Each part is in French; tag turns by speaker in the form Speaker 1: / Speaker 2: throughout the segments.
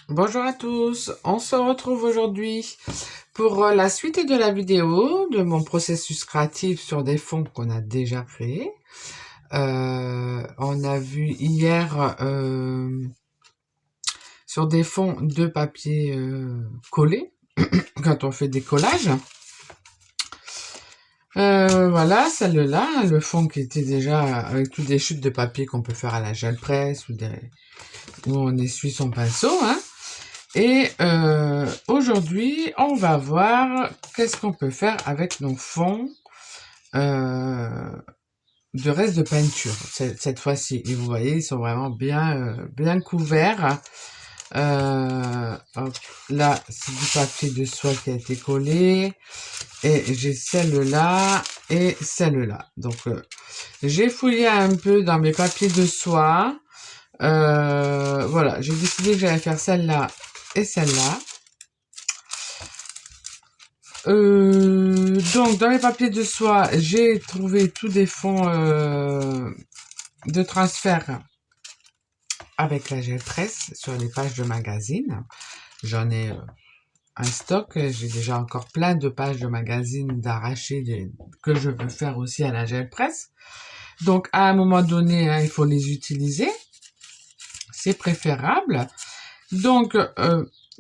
Speaker 1: Bonjour à tous, on se retrouve aujourd'hui pour la suite de la vidéo de mon processus créatif sur des fonds qu'on a déjà créés. On a vu hier sur des fonds de papier collés, quand on fait des collages. Voilà, celle-là, le fond qui était déjà avec toutes des chutes de papier qu'on peut faire à la gel presse où on essuie son pinceau, hein. Et aujourd'hui, on va voir qu'est-ce qu'on peut faire avec nos fonds de reste de peinture cette fois-ci. Et vous voyez, ils sont vraiment bien couverts. Hop, là, c'est du papier de soie qui a été collé. Et j'ai celle-là et celle-là. Donc, j'ai fouillé un peu dans mes papiers de soie. Voilà, j'ai décidé que j'allais faire celle-là et celle-là. Donc, dans les papiers de soie, j'ai trouvé tous des fonds de transfert avec la gel presse sur les pages de magazine. J'en ai un stock. J'ai déjà encore plein de pages de magazine d'arracher que je veux faire aussi à la gel presse. Donc, à un moment donné, hein, il faut les utiliser. C'est préférable. Donc,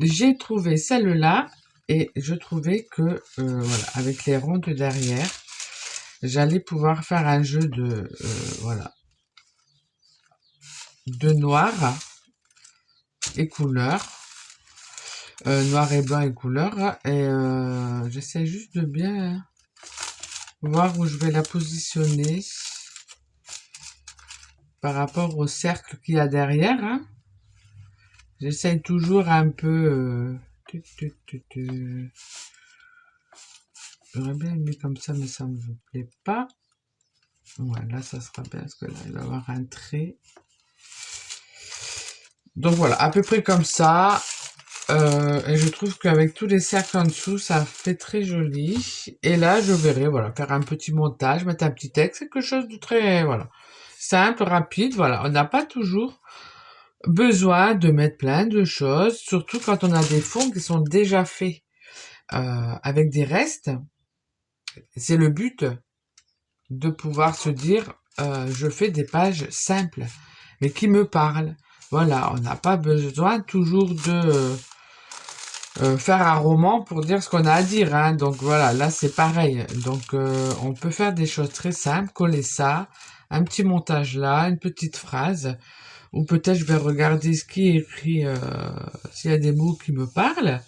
Speaker 1: j'ai trouvé celle-là. Et je trouvais que, voilà, avec les rondes derrière, j'allais pouvoir faire un jeu voilà, de noir et couleur, noir et blanc et couleur. Et j'essaie juste de bien voir où je vais la positionner par rapport au cercle qu'il y a derrière, hein. J'essaie toujours un peu... J'aurais bien aimé comme ça, mais ça ne me plaît pas. Voilà, ça sera bien, parce que là, il va y avoir un trait. Donc voilà, à peu près comme ça. Et je trouve qu'avec tous les cercles en dessous, ça fait très joli. Et là, je verrai, voilà, faire un petit montage, mettre un petit texte, quelque chose de très, voilà, simple, rapide. Voilà, on n'a pas toujours besoin de mettre plein de choses, surtout quand on a des fonds qui sont déjà faits avec des restes. C'est le but de pouvoir se dire, je fais des pages simples, mais qui me parlent. Voilà, on n'a pas besoin toujours de faire un roman pour dire ce qu'on a à dire, hein. Donc voilà, là c'est pareil. Donc on peut faire des choses très simples, coller ça, un petit montage là, une petite phrase, ou peut-être je vais regarder ce qui est écrit, s'il y a des mots qui me parlent,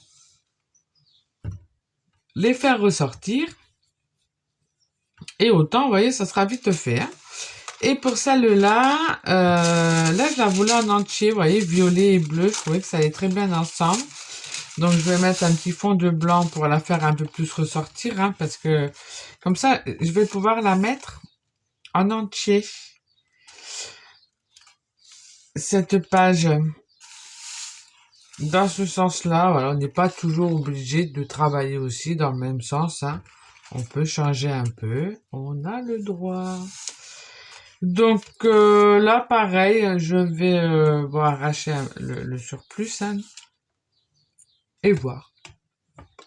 Speaker 1: les faire ressortir, et autant, vous voyez, ça sera vite fait, hein. Et pour celle-là, là je la voulais en entier, vous voyez, violet et bleu, je trouvais que ça allait très bien ensemble. Donc, je vais mettre un petit fond de blanc pour la faire un peu plus ressortir, hein, parce que comme ça, je vais pouvoir la mettre en entier. Cette page, dans ce sens-là, voilà, on n'est pas toujours obligé de travailler aussi dans le même sens, hein. On peut changer un peu, on a le droit. Donc là, pareil, je vais arracher le surplus, hein, et voir.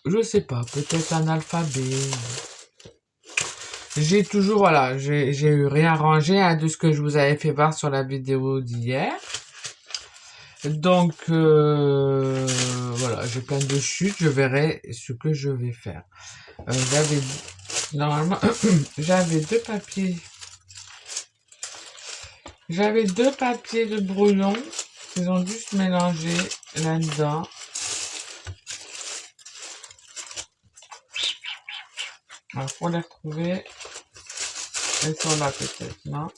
Speaker 1: Je sais pas, peut-être un alphabet. J'ai toujours, voilà, j'ai eu réarrangé hein, de ce que je vous avais fait voir sur la vidéo d'hier. Donc, voilà, j'ai plein de chutes, je verrai ce que je vais faire. Normalement, j'avais deux papiers de brouillon, ils ont juste mélangé là-dedans. Alors, pour les retrouver, elles sont là peut-être, non? Non.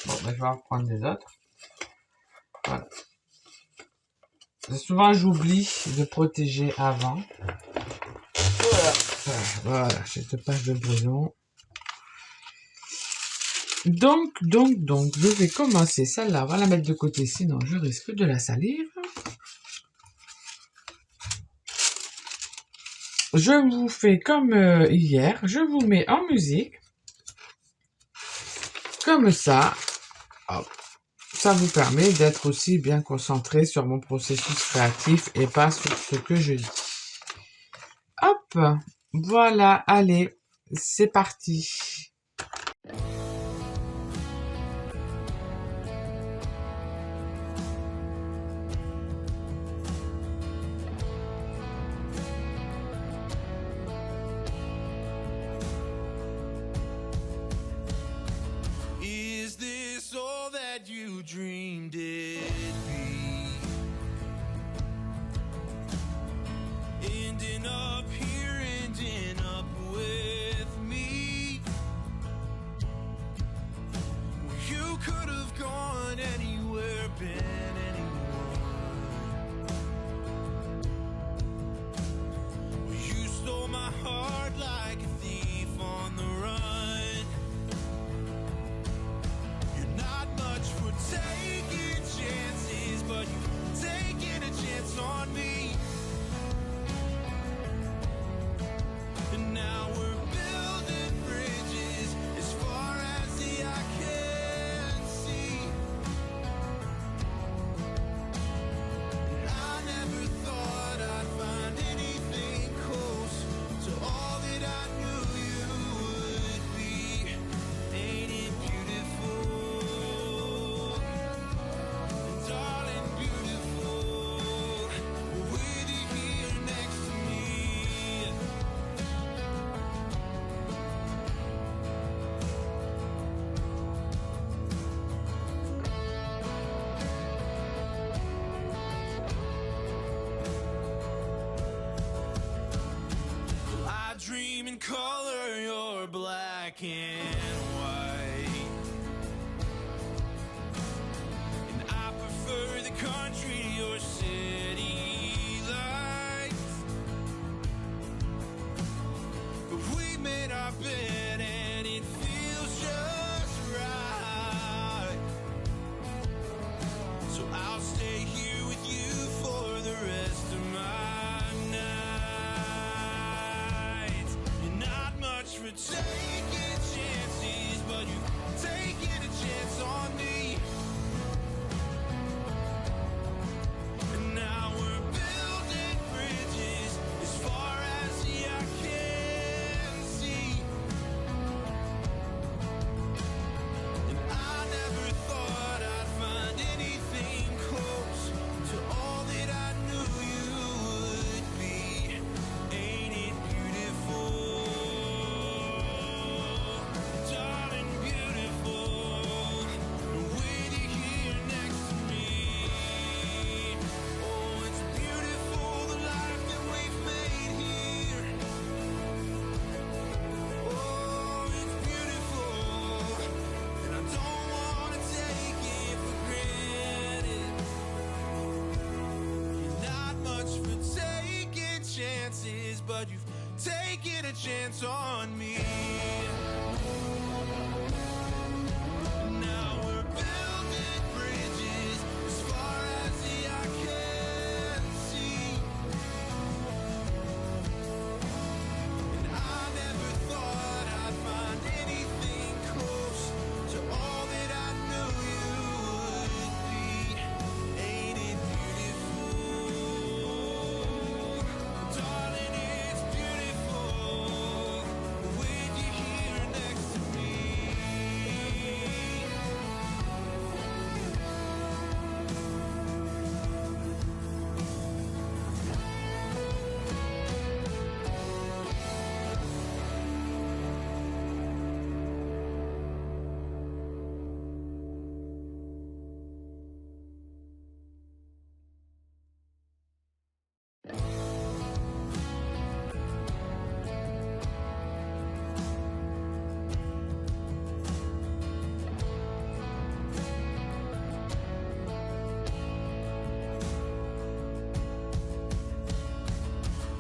Speaker 1: Bon, ben, je vais en prendre des autres. Voilà. Souvent, j'oublie de protéger avant. Voilà, cette page de brouillon. Donc, je vais commencer celle-là. On va la mettre de côté, sinon je risque de la salir. Je vous fais comme hier. Je vous mets en musique. Comme ça. Hop. ça vous permet d'être aussi bien concentré sur mon processus créatif et pas sur ce que je dis. Hop, voilà, allez, c'est parti.
Speaker 2: Is this all that you dreamed it'd be? Ending up here, ending up with me. You could have gone anywhere, been anyone. You stole my heart like a thief on the run. You're not much for taking chances, but you've taken a chance on me. And now we're building bridges as far as the eye can see. And I never thought I'd find anything close to all that I knew you would be. Ain't it beautiful? And darling, beautiful. With you here next to me. I dream in color, you're black and white. And I prefer the country to your city lights. But we made our bed and it feels just right. So I'll stay here with you for the rest of my nights. You're not much for taking chances, but you've taken a chance on me. And now we're building bridges as far as the eye can see. And I never thought I'd find anything close to all that I knew you would be. Ain't it beautiful? Darling, beautiful. With you here next to me. Oh, it's beautiful, the life that we've made here. Oh, it's beautiful, and I don't wanna take it for granted. You're not much for taking chances, but you've taken a chance on me. Now we're building bridges as far as the eye can see. And I never thought I'd find anything close to all that I knew you would be. Ain't it beautiful? Darling, it's beautiful. With you here next to me.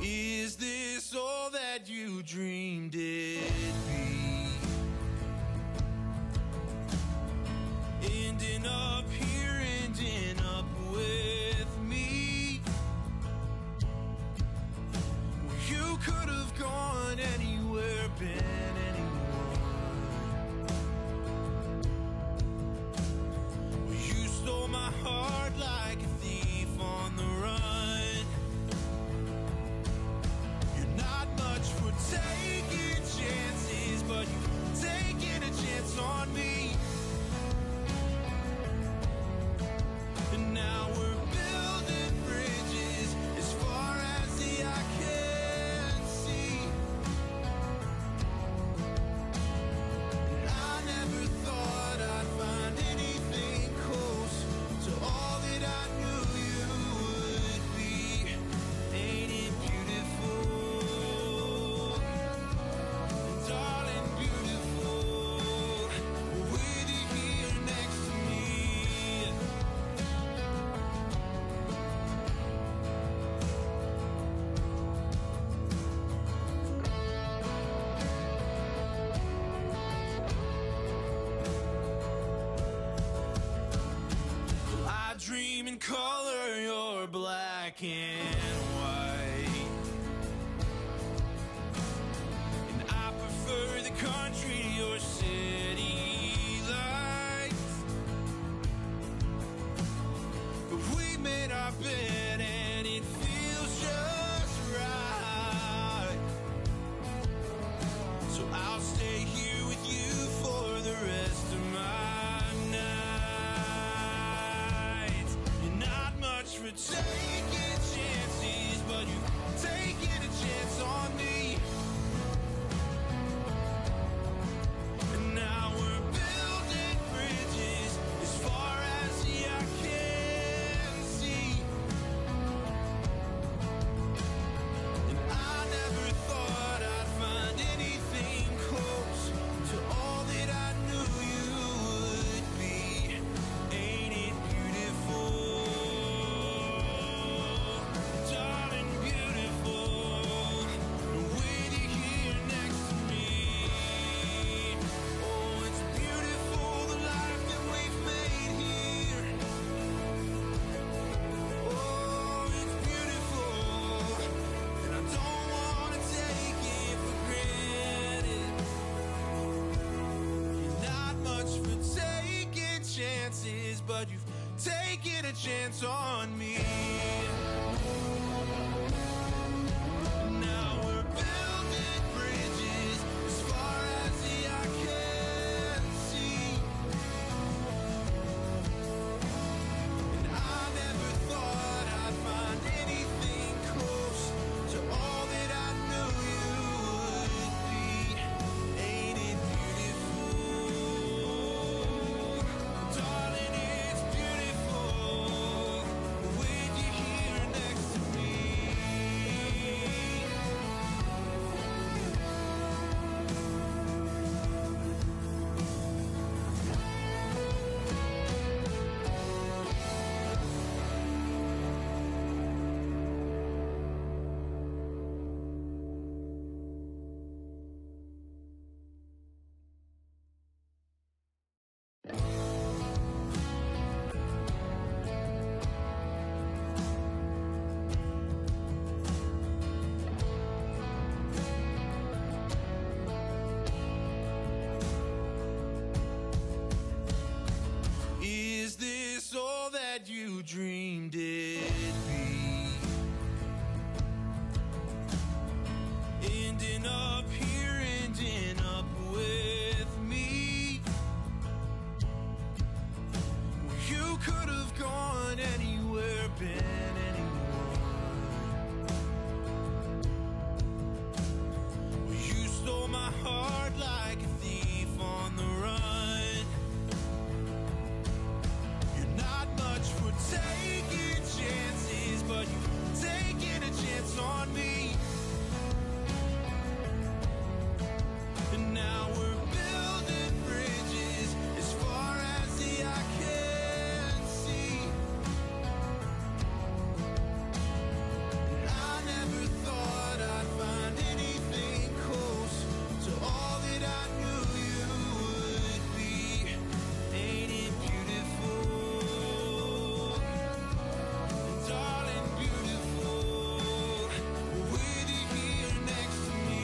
Speaker 2: Is this all that you dreamed it'd be? Ending up here, ending up with me. You could have gone anywhere, been anyone. You color, you're black and white. And I prefer the country to your city lights. But we made our bed and it feels just right. So I'll stay here with you for the rest of my nights. You're not much for taking chances, but you've taken a chance on me. And now we're building bridges as far as the eye can see. And I never thought I'd find anything close to all that I knew you would be. Ain't it beautiful? Darling, beautiful. With you here next to me. Oh, it's beautiful, the life that we've made here. Oh, it's beautiful, and I don't wanna take it for granted. You're not much for taking chances, but you've taken a chance on me. Now we're building bridges as far as the eye can see. And I never thought I'd find anything close to all that I knew you would be. Ain't it beautiful? Darling, it's beautiful with you here next to me. Is this all that you dreamed it'd be? Ending up here, ending up with me. You could have gone anywhere, been anyone. You stole my heart like a thief on the run. You're not much for taking chances, but you've taken a chance on me. And now we're building bridges as far as the eye can see. And I never thought I'd find anything close to all that I knew you would be. Ain't it beautiful? Darling, beautiful. With you here next to me.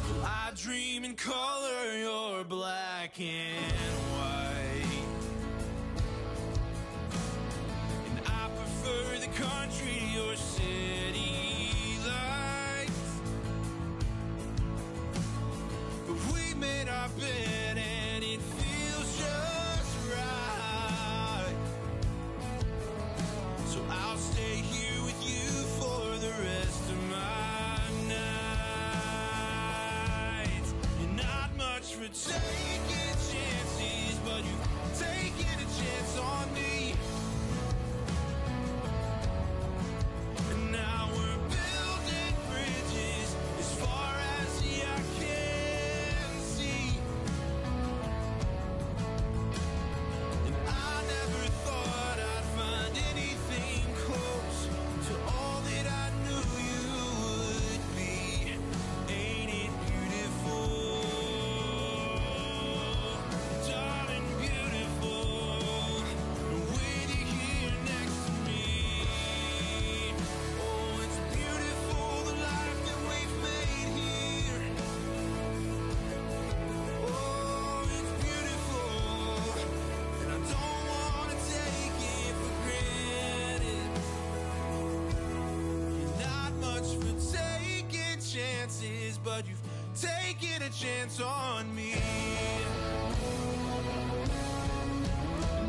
Speaker 2: Well, I dream in color, you're black and white. And I prefer the country to your city lights. But we made our bed and it feels just right. So I'll stay here with you for the rest of my nights. You're not much for taking chances, but you've taken a chance on me.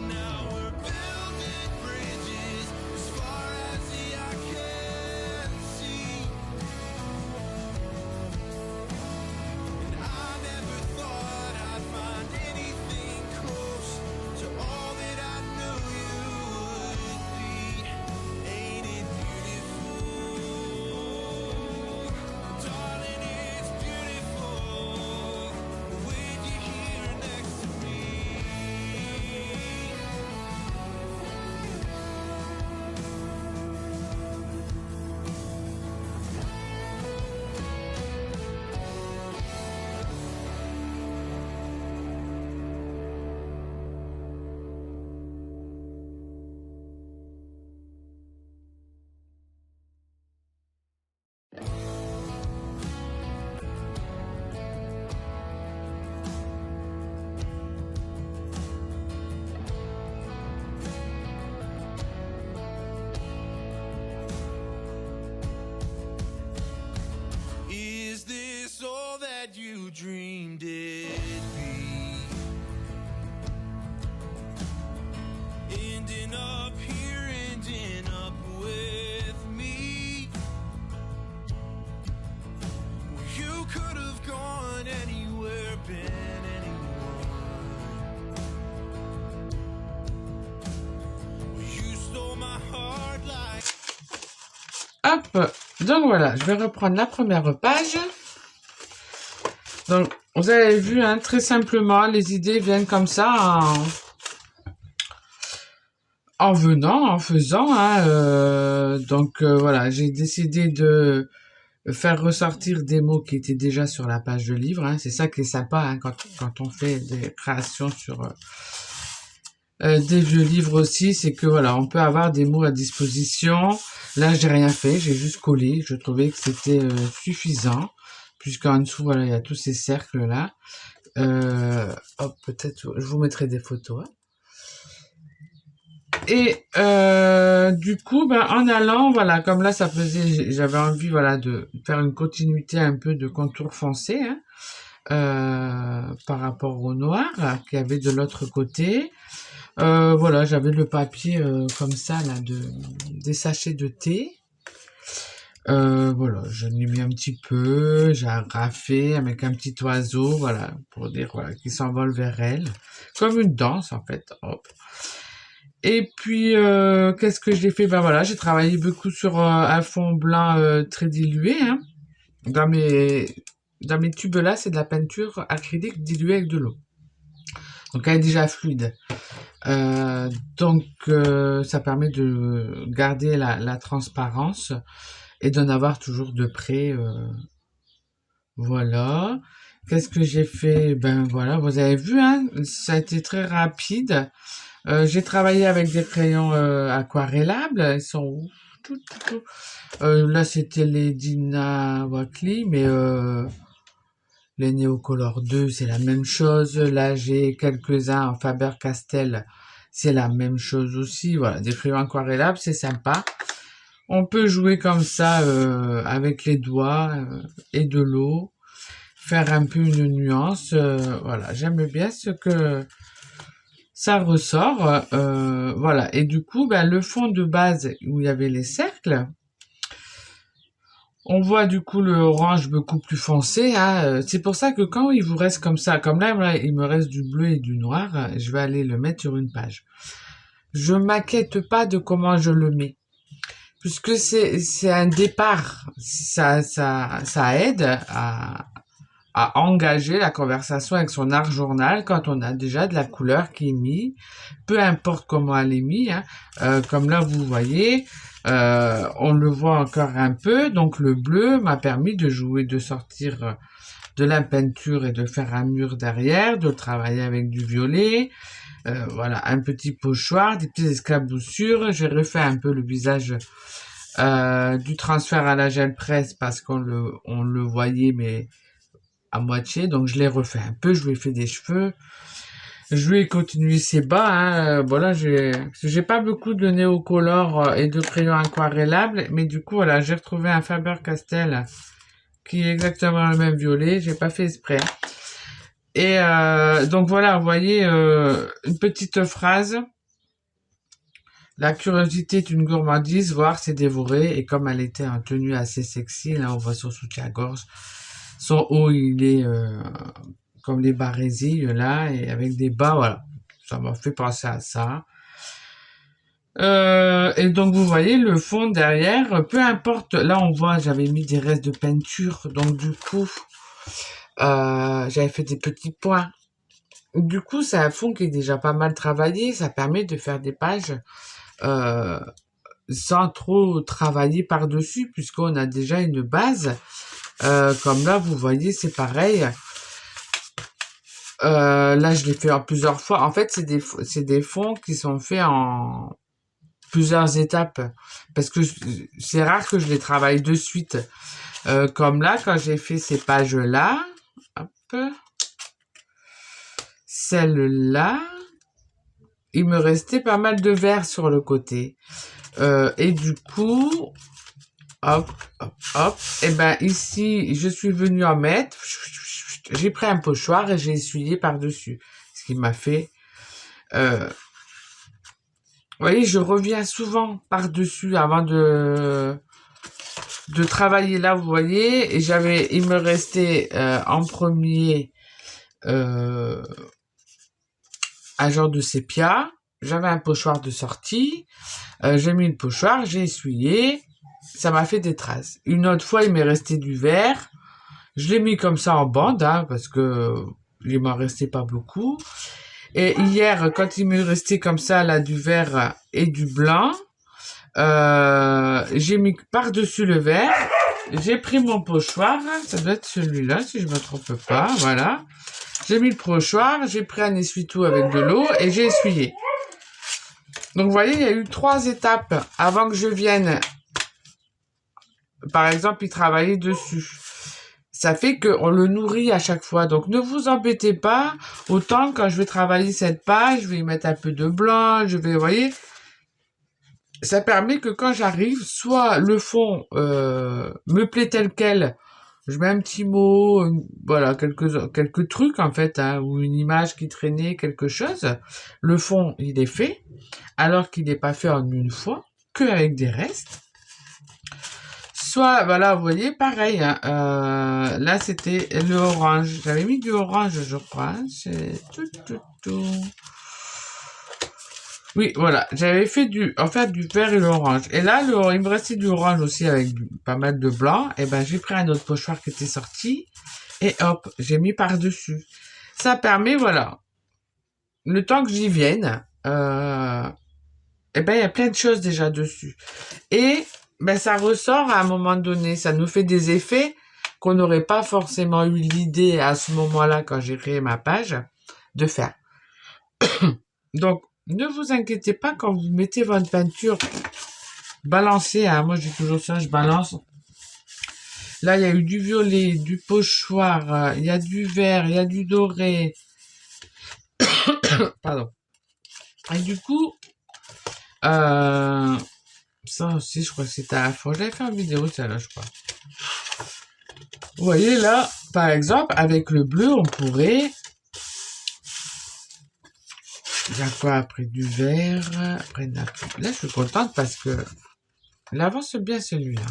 Speaker 2: Now we're building bridges as far as the eye can see. And I never thought I'd find anything close to all that I knew you would be. Ain't it beautiful? Darling, it's beautiful with you here next to me. Is this all that you dreamed it'd be? Ending up here, ending up with me. You could have gone anywhere, been anyone. You stole my heart like.
Speaker 1: Hop, donc voilà, je vais reprendre la première page. Donc, vous avez vu, hein, très simplement, les idées viennent comme ça en venant, en faisant. Hein, donc voilà, j'ai décidé de faire ressortir des mots qui étaient déjà sur la page de livre. Hein. C'est ça qui est sympa, hein, quand on fait des créations sur des vieux livres aussi, c'est que voilà, on peut avoir des mots à disposition. Là, j'ai rien fait, j'ai juste collé. Je trouvais que c'était suffisant, puisqu'en dessous, voilà, il y a tous ces cercles là. Hop, peut-être, je vous mettrai des photos. Hein. Et du coup, ben, en allant, voilà, comme là, ça faisait, j'avais envie, voilà, de faire une continuité un peu de contour foncé, hein, par rapport au noir qu'il y avait de l'autre côté. Voilà, j'avais le papier comme ça, là, des sachets de thé. Voilà, j'en ai mis un petit peu, j'ai agrafé avec un petit oiseau, voilà, pour dire, voilà, qui s'envole vers elle. Comme une danse, en fait, hop. Et puis, qu'est-ce que j'ai fait? Ben voilà, j'ai travaillé beaucoup sur un fond blanc très dilué, hein. Dans mes tubes là, c'est de la peinture acrylique diluée avec de l'eau. Donc, elle est déjà fluide. Donc, ça permet de garder la transparence et d'en avoir toujours de près. Voilà. Qu'est-ce que j'ai fait? Ben voilà, vous avez vu, hein, ça a été très rapide. J'ai travaillé avec des crayons aquarellables. Ils sont où? Tout. Là, c'était les Dina Wakley, mais les Neocolor 2, c'est la même chose. Là, j'ai quelques-uns en Faber-Castell. C'est la même chose aussi. Voilà, des crayons aquarellables, c'est sympa. On peut jouer comme ça avec les doigts et de l'eau. Faire un peu une nuance. Voilà, j'aime bien ce que ça ressort. Voilà, et du coup, ben, le fond de base où il y avait les cercles, on voit du coup le orange beaucoup plus foncé. Hein. C'est pour ça que quand il vous reste comme ça, comme là, il me reste du bleu et du noir, je vais aller le mettre sur une page. Je m'inquiète pas de comment je le mets. Puisque c'est un départ, ça aide à engager la conversation avec son art journal quand on a déjà de la couleur qui est mise, peu importe comment elle est mise. Hein. Comme là, vous voyez, on le voit encore un peu. Donc le bleu m'a permis de jouer, de sortir de la peinture et de faire un mur derrière, de travailler avec du violet. Voilà, un petit pochoir, des petites esclaboussures. J'ai refait un peu le visage du transfert à la gel presse parce qu'on le voyait, mais à moitié. Donc, je l'ai refait un peu. Je lui ai fait des cheveux. Je lui ai continué ses bas. Hein. Voilà, j'ai pas beaucoup de néocolor et de crayons aquarellables. Mais du coup, voilà, j'ai retrouvé un Faber-Castell qui est exactement le même violet. J'ai pas fait exprès. Et donc voilà, vous voyez une petite phrase. La curiosité est une gourmandise, voir c'est dévorer. Et comme elle était en tenue assez sexy, là on voit son soutien-gorge. Son haut il est comme des barésilles là et avec des bas, voilà. Ça m'a fait penser à ça. Et donc vous voyez le fond derrière, peu importe, là on voit j'avais mis des restes de peinture, donc du coup j'avais fait des petits points. Du coup c'est un fond qui est déjà pas mal travaillé, ça permet de faire des pages euh, sans trop travailler par-dessus puisqu'on a déjà une base. Comme là vous voyez c'est pareil. Là je l'ai fait en plusieurs fois. En fait c'est des fonds qui sont faits en plusieurs étapes parce que c'est rare que je les travaille de suite. Comme là, quand j'ai fait ces pages-là, hop, celle-là, il me restait pas mal de vert sur le côté. Et du coup, hop, hop, hop, et ben ici, je suis venue en mettre. J'ai pris un pochoir et j'ai essuyé par-dessus. Ce qui m'a fait... vous voyez, je reviens souvent par-dessus avant de travailler là, vous voyez, et il me restait en premier un genre de sépia, j'avais un pochoir de sortie, j'ai mis le pochoir, j'ai essuyé, ça m'a fait des traces. Une autre fois, il m'est resté du vert, je l'ai mis comme ça en bande, hein, parce que il m'en restait pas beaucoup. Et hier, quand il m'est resté comme ça, là, du vert et du blanc, j'ai mis par-dessus le vert, j'ai pris mon pochoir, ça doit être celui-là si je me trompe pas, voilà. J'ai mis le pochoir, j'ai pris un essuie-tout avec de l'eau et j'ai essuyé. Donc vous voyez, il y a eu 3 étapes avant que je vienne, par exemple, y travailler dessus. Ça fait qu'on le nourrit à chaque fois. Donc ne vous embêtez pas, autant quand je vais travailler cette page, je vais y mettre un peu de blanc, je vais, vous voyez, ça permet que quand j'arrive, soit le fond me plaît tel quel, je mets un petit mot, voilà, quelques trucs en fait, hein, ou une image qui traînait, quelque chose. Le fond, il est fait, alors qu'il n'est pas fait en une fois, que avec des restes. Soit, voilà, vous voyez, pareil, hein, là c'était le orange. J'avais mis du orange, je crois. C'est tout. Oui, voilà, j'avais fait du vert et l'orange. Et là, il me restait du orange aussi avec pas mal de blanc. Et ben, j'ai pris un autre pochoir qui était sorti. Et hop, j'ai mis par-dessus. Ça permet, voilà, le temps que j'y vienne, et ben, il y a plein de choses déjà dessus. Et, ben, ça ressort à un moment donné. Ça nous fait des effets qu'on n'aurait pas forcément eu l'idée à ce moment-là, quand j'ai créé ma page, de faire. Donc, ne vous inquiétez pas quand vous mettez votre peinture, balancez, hein, moi j'ai toujours ça, je balance. Là, il y a eu du violet, du pochoir, il y a du vert, il y a du doré. Pardon. Et du coup, ça aussi, je crois que c'était à la fois. J'avais fait une vidéo, ça là, je crois. Vous voyez là, par exemple, avec le bleu, on pourrait... Il y a quoi après du vert, après là, je suis contente parce que il avance bien celui-là.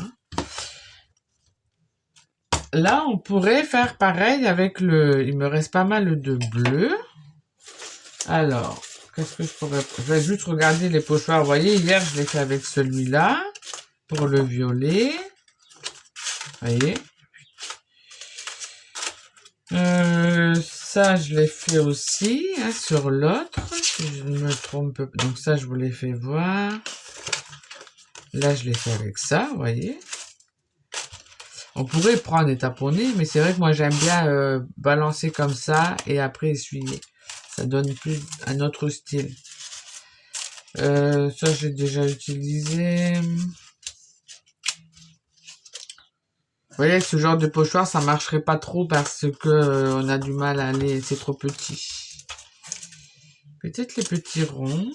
Speaker 1: Là, on pourrait faire pareil avec le... Il me reste pas mal de bleu. Alors, qu'est-ce que je pourrais... Je vais juste regarder les pochoirs. Vous voyez, hier, je l'ai fait avec celui-là. Pour le violet. Vous voyez. Ça, je l'ai fait aussi, hein, sur l'autre. Si je ne me trompe pas. Donc ça, je vous l'ai fait voir. Là, je l'ai fait avec ça, vous voyez. On pourrait prendre et taponner, mais c'est vrai que moi, j'aime bien balancer comme ça et après essuyer. Ça donne plus un autre style. Ça, j'ai déjà utilisé. Vous voyez, ce genre de pochoir, ça marcherait pas trop parce que on a du mal à aller, c'est trop petit. Peut-être les petits ronds.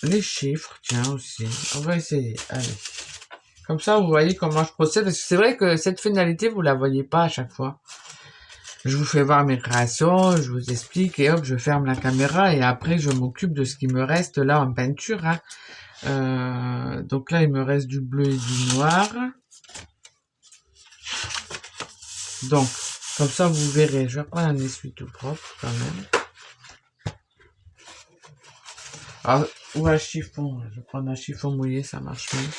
Speaker 1: Les chiffres, tiens, aussi. On va essayer. Allez. Comme ça, vous voyez comment je procède. Parce que c'est vrai que cette finalité, vous la voyez pas à chaque fois. Je vous fais voir mes créations, je vous explique et hop, je ferme la caméra et après, je m'occupe de ce qui me reste là en peinture. Hein. Donc là, il me reste du bleu et du noir. Donc, comme ça, vous verrez. Je vais prendre un essuie tout propre quand même. Alors, ou un chiffon. Je vais prendre un chiffon mouillé, ça marche mieux.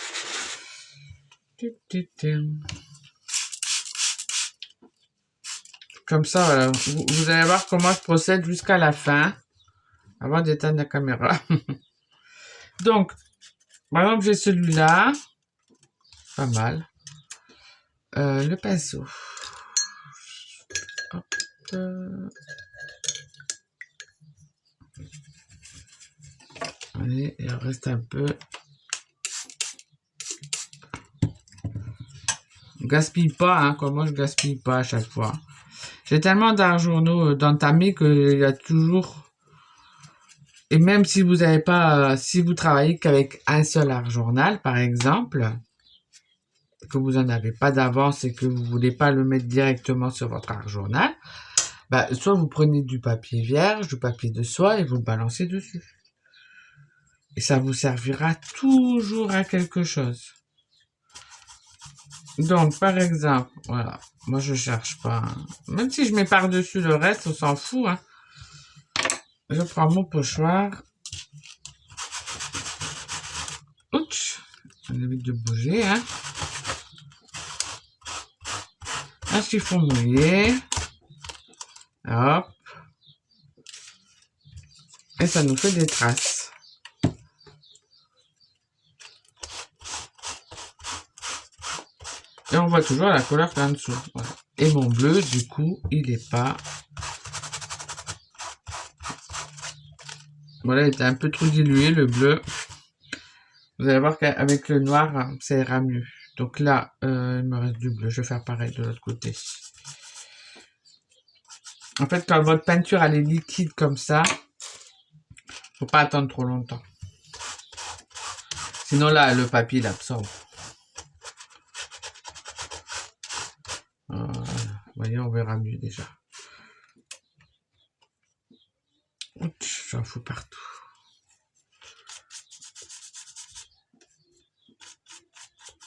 Speaker 1: Comme ça, voilà. Vous allez voir comment je procède jusqu'à la fin, avant d'éteindre la caméra. Donc, par exemple, j'ai celui-là. Pas mal. Le pinceau. Hop. Allez, il en reste un peu. Gaspille pas, hein, comme moi je gaspille pas à chaque fois. J'ai tellement d'art journaux d'entamés qu'il y a toujours... Et même si vous n'avez pas... si vous travaillez qu'avec un seul art journal, par exemple, que vous n'en avez pas d'avance et que vous voulez pas le mettre directement sur votre art journal, bah, soit vous prenez du papier vierge, du papier de soie et vous le balancez dessus. Et ça vous servira toujours à quelque chose. Donc, par exemple, voilà. Moi, je cherche pas. Hein. Même si je mets par-dessus le reste, on s'en fout. Hein. Je prends mon pochoir. Ouch. On évite de bouger. Hein. Un chiffon mouillé. Hop. Et ça nous fait des traces. Et on voit toujours la couleur qu'il y a en dessous. Voilà. Et mon bleu, du coup, il est pas... Voilà, il était un peu trop dilué, le bleu. Vous allez voir qu'avec le noir, ça ira mieux. Donc là, il me reste du bleu. Je vais faire pareil de l'autre côté. En fait, quand votre peinture elle est liquide comme ça, faut pas attendre trop longtemps. Sinon là, le papier l'absorbe. Voilà. Vous voyez, on verra mieux déjà. J'en fous partout.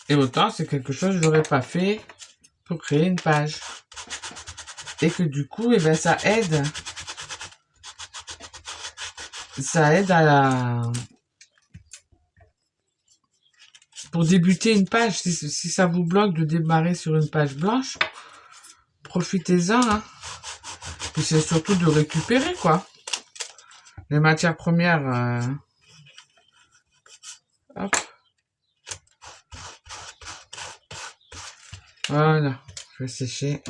Speaker 1: Et autant, c'est quelque chose que j'aurais pas fait pour créer une page. Et que du coup, eh ben, ça aide. Ça aide à la... Pour débuter une page, si ça vous bloque de démarrer sur une page blanche, profitez-en. Hein. Puis c'est surtout de récupérer, quoi. Les matières premières... Hop. Voilà. Je vais sécher.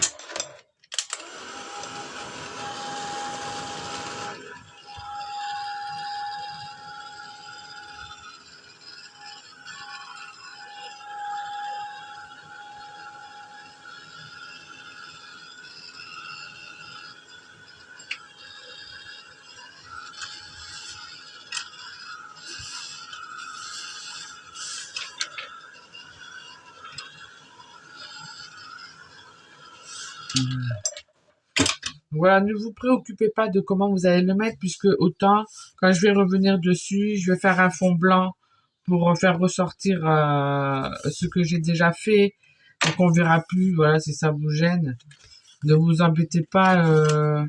Speaker 1: Voilà, ne vous préoccupez pas de comment vous allez le mettre, puisque autant, quand je vais revenir dessus, je vais faire un fond blanc pour faire ressortir ce que j'ai déjà fait. Donc on verra plus, voilà, si ça vous gêne. Ne vous embêtez pas.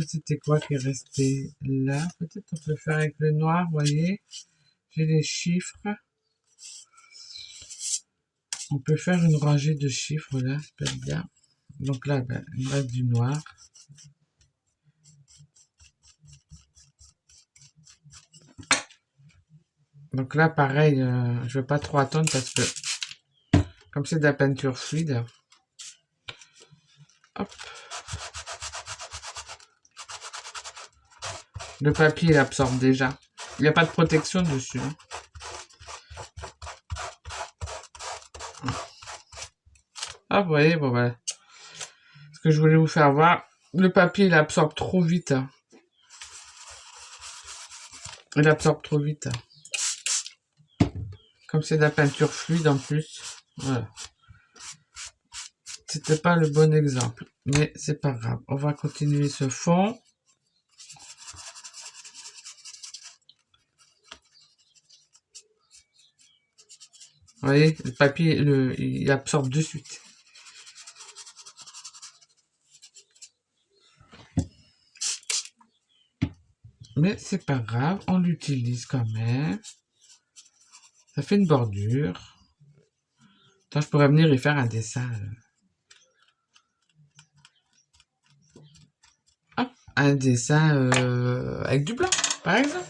Speaker 1: C'était quoi qui est resté là? Peut-être on peut faire avec le noir, vous voyez. J'ai les chiffres. On peut faire une rangée de chiffres là, ça peut être bien. Donc là, ben, il me reste du noir. Donc là, pareil, je vais pas trop attendre parce que comme c'est de la peinture fluide, hop. Le papier, il absorbe déjà. Il n'y a pas de protection dessus. Ah, vous voyez, bon, voilà. Ce que je voulais vous faire voir, le papier, il absorbe trop vite. Il absorbe trop vite. Comme c'est de la peinture fluide en plus. Voilà. C'était pas le bon exemple. Mais c'est pas grave. On va continuer ce fond. Vous voyez, le papier, il absorbe de suite. Mais c'est pas grave, on l'utilise quand même. Ça fait une bordure. Attends, je pourrais venir y faire un dessin. Hop, un dessin avec du blanc, par exemple.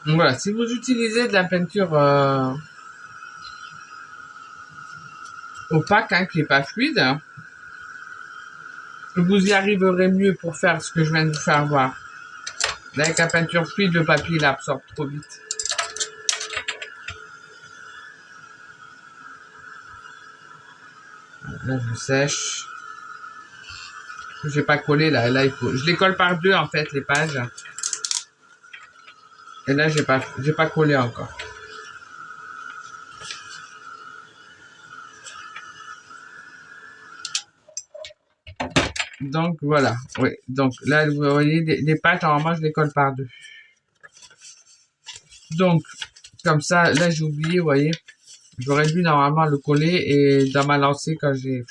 Speaker 1: Donc voilà, si vous utilisez de la peinture opaque, hein, qui n'est pas fluide, hein, vous y arriverez mieux pour faire ce que je viens de vous faire voir. Là, avec la peinture fluide, le papier il absorbe trop vite. Là, je sèche. J'ai pas collé là. Là, il faut. Je les colle par deux en fait les pages. Et là, j'ai pas collé encore. Donc voilà. Oui. Donc là, vous voyez les pages. Normalement, je les colle par deux. Donc comme ça, là, j'ai oublié. Vous voyez. J'aurais dû normalement le coller et dans ma lancée quand j'ai.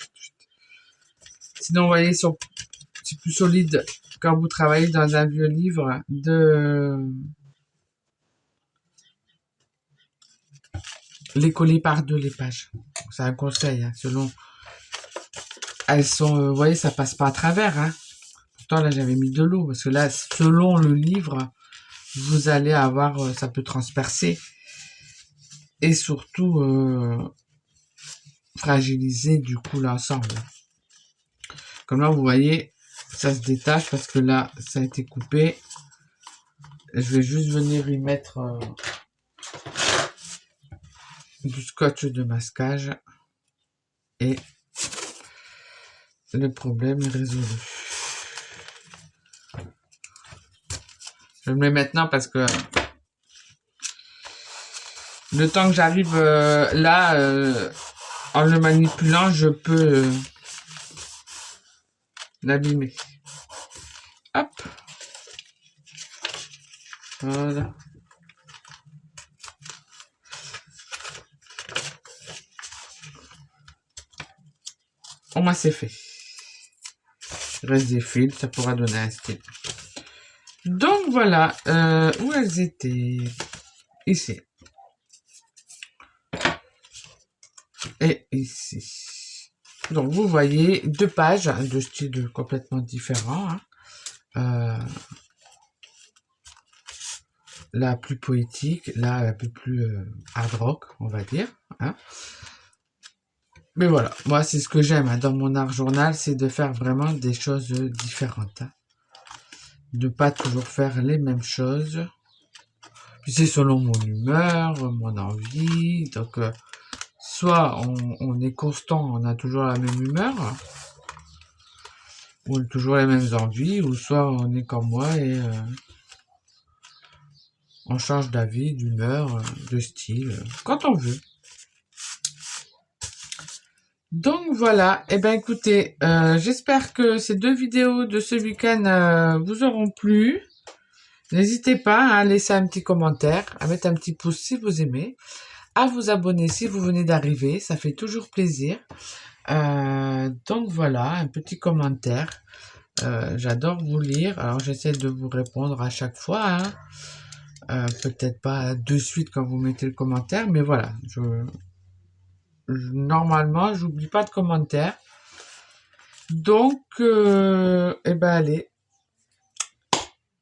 Speaker 1: Sinon, vous voyez, c'est plus solide quand vous travaillez dans un vieux livre de les coller par deux les pages. C'est un conseil, hein, selon. Elles sont, vous voyez, ça passe pas à travers. Hein. Pourtant, là, j'avais mis de l'eau parce que là, selon le livre, vous allez avoir, ça peut transpercer et surtout fragiliser du coup l'ensemble. Comme là, vous voyez, ça se détache parce que là, ça a été coupé. Je vais juste venir y mettre du scotch de masquage et le problème est résolu. Je le mets maintenant parce que le temps que j'arrive là, en le manipulant, je peux l'abîmer. Hop. Voilà. Au moins c'est fait. Il reste des fils, ça pourra donner un style. Donc voilà, où elles étaient. Ici. Et ici. Donc vous voyez deux pages de style complètement différent. Hein. La plus poétique, là un peu plus hard rock, on va dire. Hein. Mais voilà, moi c'est ce que j'aime hein, dans mon art journal, c'est de faire vraiment des choses différentes. Hein. De pas toujours faire les mêmes choses. Puis c'est selon mon humeur, mon envie. Donc soit on est constant, on a toujours la même humeur, ou on a toujours les mêmes envies, ou soit on est comme moi et on change d'avis, d'humeur, de style, quand on veut. Donc voilà, et ben écoutez, j'espère que ces deux vidéos de ce week-end vous auront plu. N'hésitez pas à laisser un petit commentaire, à mettre un petit pouce si vous aimez, à vous abonner si vous venez d'arriver, ça fait toujours plaisir. Donc voilà, un petit commentaire. J'adore vous lire, alors j'essaie de vous répondre à chaque fois. Hein. Peut-être pas de suite quand vous mettez le commentaire, mais voilà, normalement, j'oublie pas de commentaires. Donc, eh ben allez,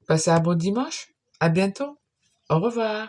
Speaker 1: passez un bon dimanche. À bientôt. Au revoir.